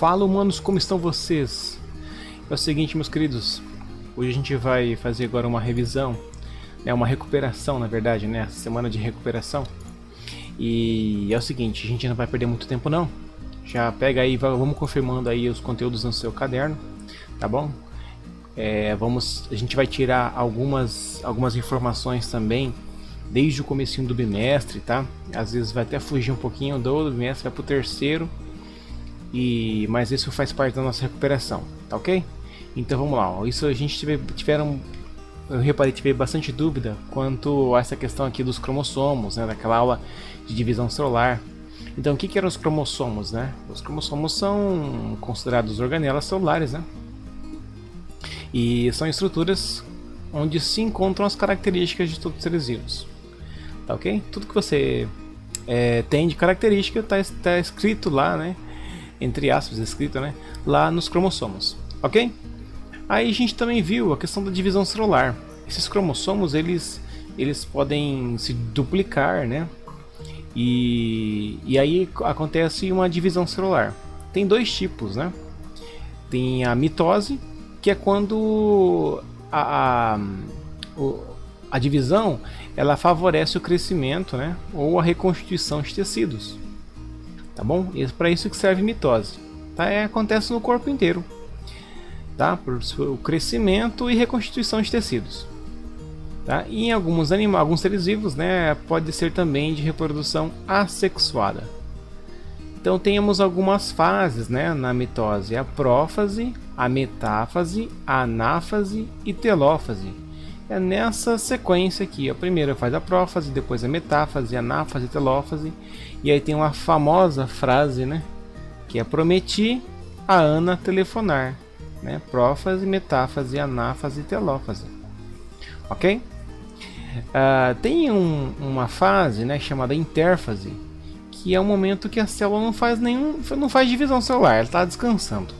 Fala, humanos, como estão vocês? É o seguinte, meus queridos, hoje a gente vai fazer agora uma revisão, uma recuperação, na verdade, né? Semana de recuperação. E é o seguinte, a gente não vai perder muito tempo não. Já pega aí, vamos confirmando aí os conteúdos no seu caderno, tá bom? A gente vai tirar algumas informações também desde o comecinho do bimestre, tá? Às vezes vai até fugir um pouquinho do bimestre, vai pro terceiro. Mas isso faz parte da nossa recuperação, tá ok? Então vamos lá, ó. Isso a gente eu reparei que tive bastante dúvida quanto a essa questão aqui dos cromossomos, né? Daquela aula de divisão celular. Então o que eram os cromossomos, né? Os cromossomos são considerados organelas celulares, né? E são estruturas onde se encontram as características de todos os seres vivos, tá ok? Tudo que você tem de característica tá escrito lá, né? Entre aspas, escrito, né? Lá nos cromossomos, ok? Aí a gente também viu a questão da divisão celular. Esses cromossomos, eles podem se duplicar, né? E aí acontece uma divisão celular. Tem dois tipos, né? Tem a mitose, que é quando a divisão ela favorece o crescimento, né? Ou a reconstituição de tecidos. Tá bom? E é para isso que serve mitose. Tá? Acontece no corpo inteiro. Tá? Por o crescimento e reconstituição de tecidos. Tá? E em alguns seres vivos, né, pode ser também de reprodução assexuada. Então temos algumas fases, né, na mitose: a prófase, a metáfase, a anáfase e telófase. É nessa sequência aqui. A primeira faz a prófase, depois a metáfase, a anáfase e telófase. E aí tem uma famosa frase, né, que é: prometi a Ana telefonar. Né? Prófase, metáfase, anáfase e telófase. Ok? Tem uma fase, né, chamada intérfase, que é o momento que a célula não faz divisão celular, ela está descansando.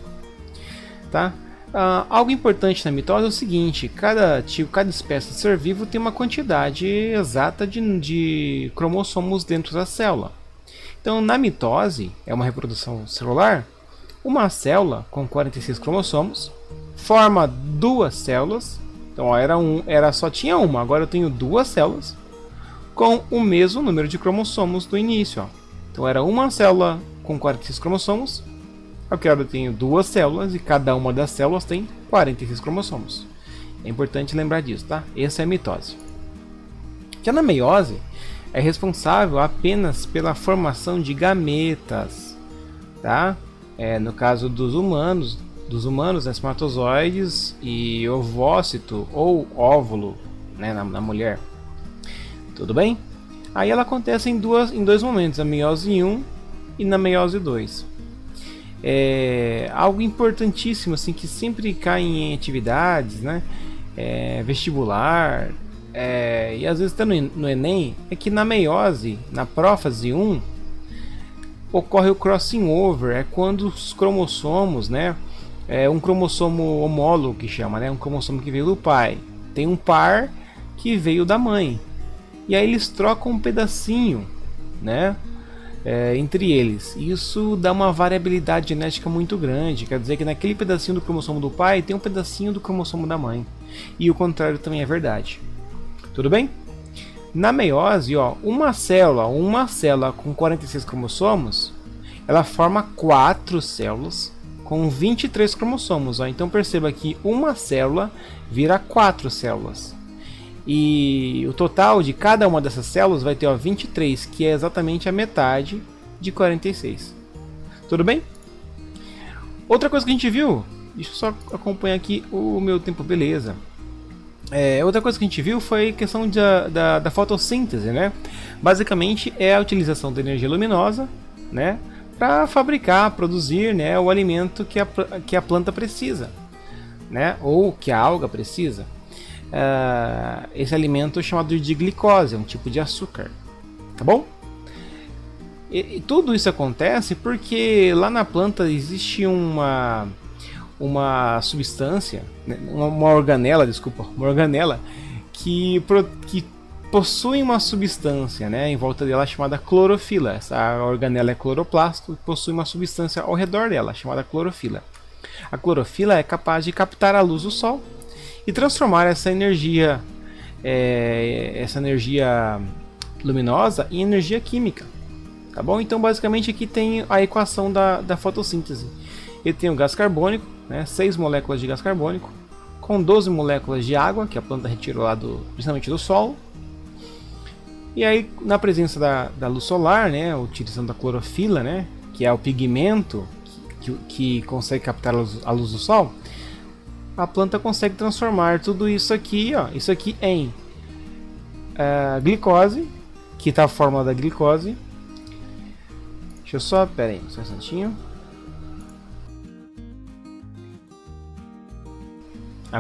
Tá? Algo importante na mitose é o seguinte: cada espécie de ser vivo tem uma quantidade exata de cromossomos dentro da célula. Então, na mitose, é uma reprodução celular, uma célula com 46 cromossomos forma duas células. Então, só tinha uma, agora eu tenho duas células com o mesmo número de cromossomos do início. Ó. Então, era uma célula com 46 cromossomos. Agora eu tenho duas células e cada uma das células tem 46 cromossomos. É importante lembrar disso, tá? Essa é a mitose. Já na meiose, é responsável apenas pela formação de gametas, tá? No caso dos humanos, espermatozoides e ovócito ou óvulo, né, na mulher. Tudo bem? Aí ela acontece em dois momentos, a meiose 1 e na meiose 2. Algo importantíssimo assim, que sempre cai em atividades, né, vestibular, e às vezes até no Enem, é que na meiose, na prófase 1, ocorre o crossing over, é quando os cromossomos, né, um cromossomo homólogo que chama, né, um cromossomo que veio do pai, tem um par que veio da mãe, e aí eles trocam um pedacinho, né, entre eles. Isso dá uma variabilidade genética muito grande, quer dizer que naquele pedacinho do cromossomo do pai tem um pedacinho do cromossomo da mãe, e o contrário também é verdade. Tudo bem? Na meiose, ó, uma célula com 46 cromossomos, ela forma 4 células com 23 cromossomos. Ó. Então perceba que uma célula vira 4 células. E o total de cada uma dessas células vai ter 23, que é exatamente a metade de 46. Tudo bem? Outra coisa que a gente viu, deixa eu só acompanhar aqui o meu tempo, beleza. Outra coisa que a gente viu foi a questão da fotossíntese, né? Basicamente é a utilização da energia luminosa, né, para produzir, né, o alimento que a planta precisa, né, ou que a alga precisa. Esse alimento é chamado de glicose, é um tipo de açúcar, tá bom? E tudo isso acontece porque lá na planta existe uma substância, uma organela que possui uma substância, né, em volta dela chamada clorofila. Essa organela é cloroplasto e possui uma substância ao redor dela chamada clorofila. A clorofila é capaz de captar a luz do sol e transformar essa energia luminosa em energia química. Tá bom? Então basicamente aqui tem a equação da fotossíntese. Ele tem o gás carbônico, né, 6 moléculas de gás carbônico, com 12 moléculas de água, que a planta retirou lá principalmente do solo. E aí, na presença da luz solar, né, utilizando a clorofila, né, que é o pigmento que consegue captar a luz do sol, a planta consegue transformar tudo isso aqui, ó, em glicose, que está a fórmula da glicose. Deixa eu só, pera aí, só um instantinho.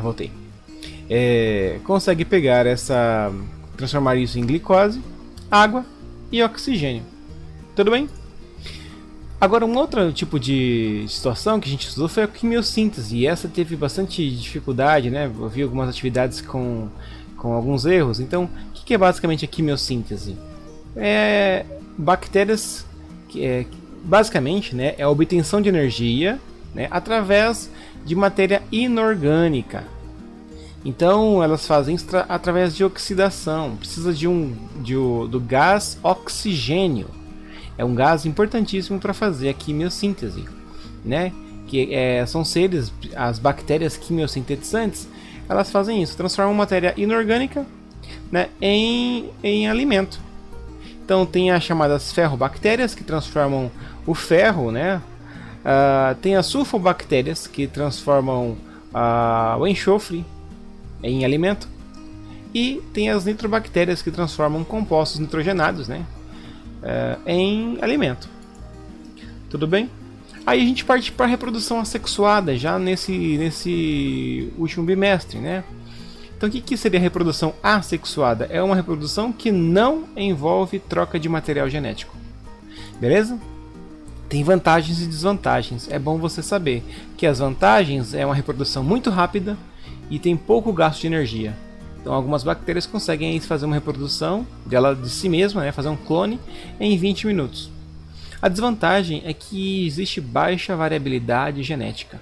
Voltei. Consegue pegar transformar isso em glicose, água e oxigênio. Tudo bem? Agora, um outro tipo de situação que a gente estudou foi a quimiossíntese. E essa teve bastante dificuldade, né? Eu vi algumas atividades com alguns erros. Então, o que é basicamente a quimiossíntese? Bactérias, basicamente, né, é a obtenção de energia, né, através de matéria inorgânica. Então elas fazem isso através de oxidação. Precisa do gás oxigênio. É um gás importantíssimo para fazer a quimiossíntese, né? São as bactérias quimiosintetizantes, elas fazem isso, transformam matéria inorgânica, né, em alimento. Então tem as chamadas ferrobactérias, que transformam o ferro, né? Tem as sulfobactérias, que transformam o enxofre em alimento. E tem as nitrobactérias, que transformam compostos nitrogenados, né, em alimento. Tudo bem? Aí a gente parte para a reprodução assexuada, já nesse último bimestre, né? Então o que seria a reprodução assexuada? É uma reprodução que não envolve troca de material genético. Beleza? Tem vantagens e desvantagens. É bom você saber que as vantagens é uma reprodução muito rápida e tem pouco gasto de energia. Então algumas bactérias conseguem fazer uma reprodução dela de si mesma, né, fazer um clone em 20 minutos. A desvantagem é que existe baixa variabilidade genética.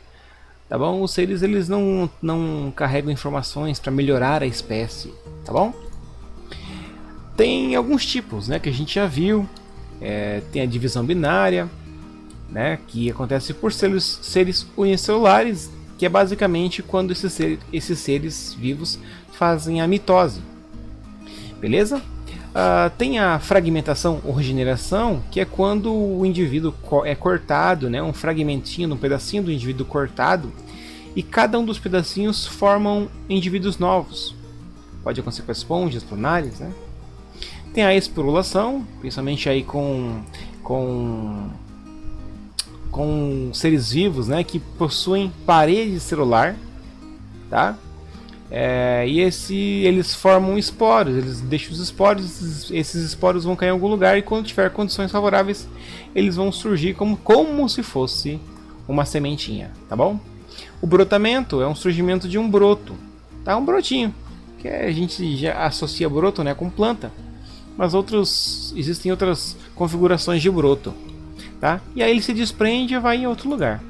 Tá bom? Os seres eles não carregam informações para melhorar a espécie. Tá bom? Tem alguns tipos, né, que a gente já viu. Tem a divisão binária, né, que acontece por seres unicelulares, que é basicamente quando esses seres vivos fazem a mitose. Beleza? Tem a fragmentação ou regeneração, que é quando o indivíduo é cortado, né, um fragmentinho, um pedacinho do indivíduo cortado, e cada um dos pedacinhos formam indivíduos novos. Pode acontecer com esponjas lunares, né? Tem a esporulação, principalmente aí com seres vivos, né, que possuem parede celular, tá? E eles formam esporos, eles deixam os esporos, esses esporos vão cair em algum lugar e quando tiver condições favoráveis, eles vão surgir como se fosse uma sementinha, tá bom? O brotamento é um surgimento de um broto, tá? Um brotinho, que a gente já associa broto, né, com planta, mas existem outras configurações de broto. Tá? E aí ele se desprende e vai em outro lugar.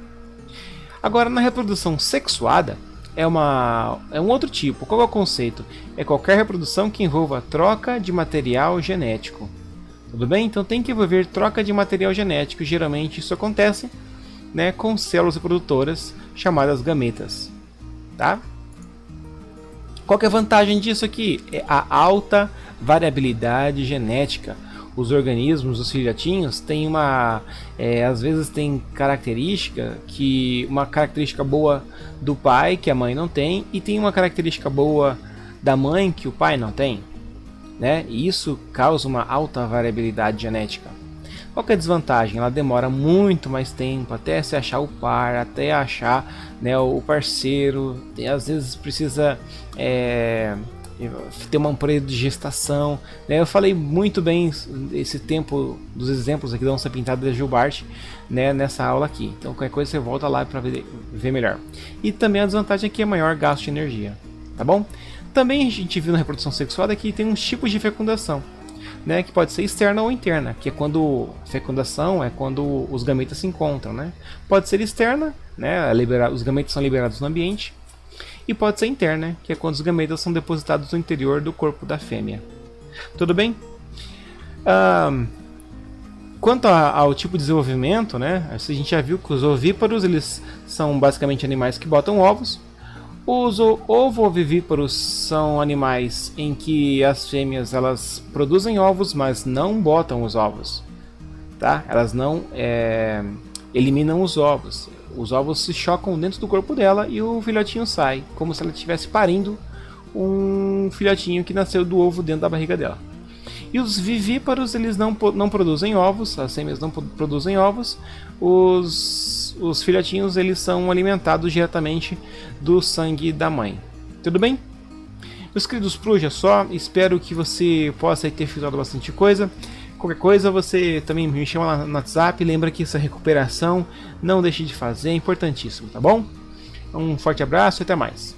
Agora, na reprodução sexuada, é um outro tipo. Qual é o conceito? É qualquer reprodução que envolva troca de material genético. Tudo bem? Então tem que envolver troca de material genético. Geralmente isso acontece, né, com células reprodutoras chamadas gametas. Tá? Qual que é a vantagem disso aqui? É a alta variabilidade genética. Os organismos, os filhotinhos, têm às vezes tem uma característica boa do pai que a mãe não tem, e tem uma característica boa da mãe que o pai não tem, né? E isso causa uma alta variabilidade genética. Qual que é a desvantagem? Ela demora muito mais tempo até se achar o par, até achar, né, o parceiro. Às vezes precisa ter um período de gestação, né? Eu falei muito bem esse tempo dos exemplos aqui da onça pintada da Gilbert, né, nessa aula aqui. Então qualquer coisa você volta lá para ver melhor. E também a desvantagem aqui é maior gasto de energia, tá bom? Também a gente viu na reprodução sexuada que tem uns tipos de fecundação, né, que pode ser externa ou interna, que é quando fecundação é quando os gametas se encontram, né? Pode ser externa, né, os gametas são liberados no ambiente, e pode ser interna, que é quando os gametas são depositados no interior do corpo da fêmea. Tudo bem? Quanto ao tipo de desenvolvimento, né, a gente já viu que os ovíparos eles são basicamente animais que botam ovos. Os ovovivíparos são animais em que as fêmeas elas produzem ovos, mas não botam os ovos, tá? Elas não eliminam os ovos. Os ovos se chocam dentro do corpo dela e o filhotinho sai, como se ela estivesse parindo um filhotinho que nasceu do ovo dentro da barriga dela. E os vivíparos eles não produzem ovos, as fêmeas não produzem ovos. Os filhotinhos eles são alimentados diretamente do sangue da mãe. Tudo bem? Meus queridos, por hoje é só. Espero que você possa ter filtrado bastante coisa. Qualquer coisa você também me chama lá no WhatsApp. Lembra que essa recuperação não deixe de fazer, é importantíssimo, tá bom? Um forte abraço e até mais.